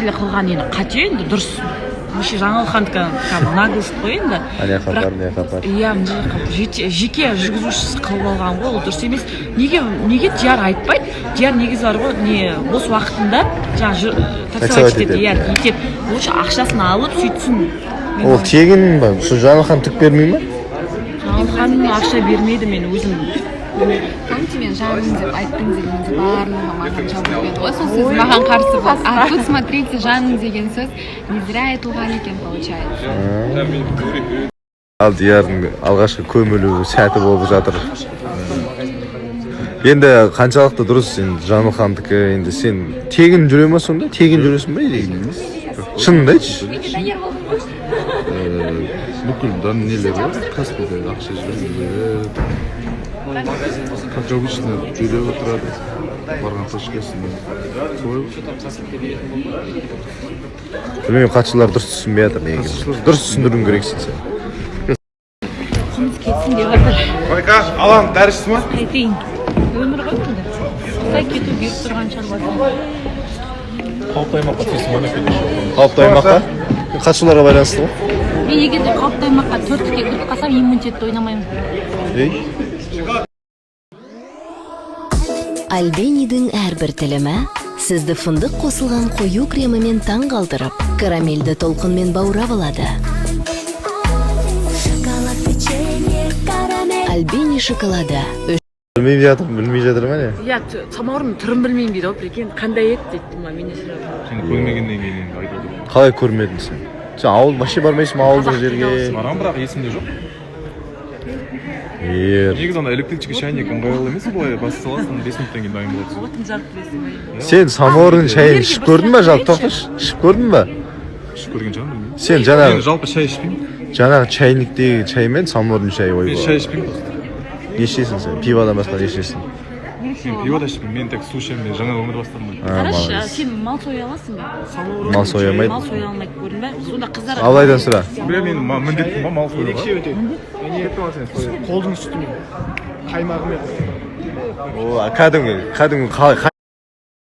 қылған енді қате енді дұрыс. Вообще жаңылхандікі наглость қой енді. Не хабар. Иә, мына жаққа жеке жүргізушісі қылып алған ғой, ол дұрыс емес. Неге Диар айтпайды? Диар негізі бар ғой, не бос уақытында жаңа таксовать етеді, иә, етеді. Лучше ақшасын алып сөйтсін. Ол тегін ба? Сол Жаңылхан түк бермей ме? Жаңылхан ақша бермейді, мен өзім. Помните, мен жаным деп айттың дегенде барлығы маған жауап берді ғой. Сол сіз маған қарсы болды. А тут смотрите, жаным деген сөз не зря айтылған екен, получается. Ал Диярдың алғашқы көмілу сәті болып жатыр. Енді қаншалықты дұрыс енді Жаңылхандікі, енді сен тегін жүре ме сонда? Тегін жүресің бе? Шынында айтшы. Бүкіл нелері Каспийде ақша жүргізеді. Как обычно жүре отырады. Барған точкасында. Солай. Білмеймін, қатшылар дұрыс түсінбей жатыр негізі. Дұрыс түсіндіруің керексің сен. Қымыз кетсін деп жатыр. Байқа, алан дәрісі ма? Айтайын. Өмір ғой енді. Құдай кету беріп тұрған шаруасы. Қауіпті аймаққа тиісім ойнап кетеді. Қауіпті аймаққа? Қатшыларға байланысты ғой? Мен егер де қауіпті аймаққа 4-ке кіріп қалсам, иммунитетті ойнамаймын. Альбенидың әрбір тілімі сізді фындық қосылған қою кремімен таң қалдырып, карамельді толқынмен баурап алады. Альбени шоколады. Білмей жатыр ма не? Иә, самаурын түрін білмеймін дейді, прикинь, қандай ет дейді ма, мен сұрап. Сен көрмегеннен кейін айтып отырмын. Қалай көрмедің сен? Сен ауыл вообще бармайсың ма ауылдық жерге? Барам, бірақ есімде жоқ. Ер. Негізі ана электрический чайник ыңғайлы емес, былай бас саласың, 5 минуттан кейін дайын болады. Отын жарып білесің. Сен самаурын шайын ішіп көрдің ба жалпы? Тоқташы, ішіп көрдің ба? Ішіп көрген шығармын, білмеймін. Сен жаңағы Мен жалпы шай ішпеймін. жаңағы чайниктегі чай мен самаурын шайы ой Мен болады. шай ішпеймін. Не ішесің сен? Пиводан басқа не ішесің? Мен пиво да ішпеймін. Мен тек су ішемін. Мен жаңа өмір бастадым. Қарашы, сен мал соя аласың ба? Мал соя алмайды. Мал соя алмайды көрдің бе? Сонда қыздар... Абылайдан сұра. Мен міндеттім ба мал союға? Қолдың үстіне қаймағымен О, кәдімгі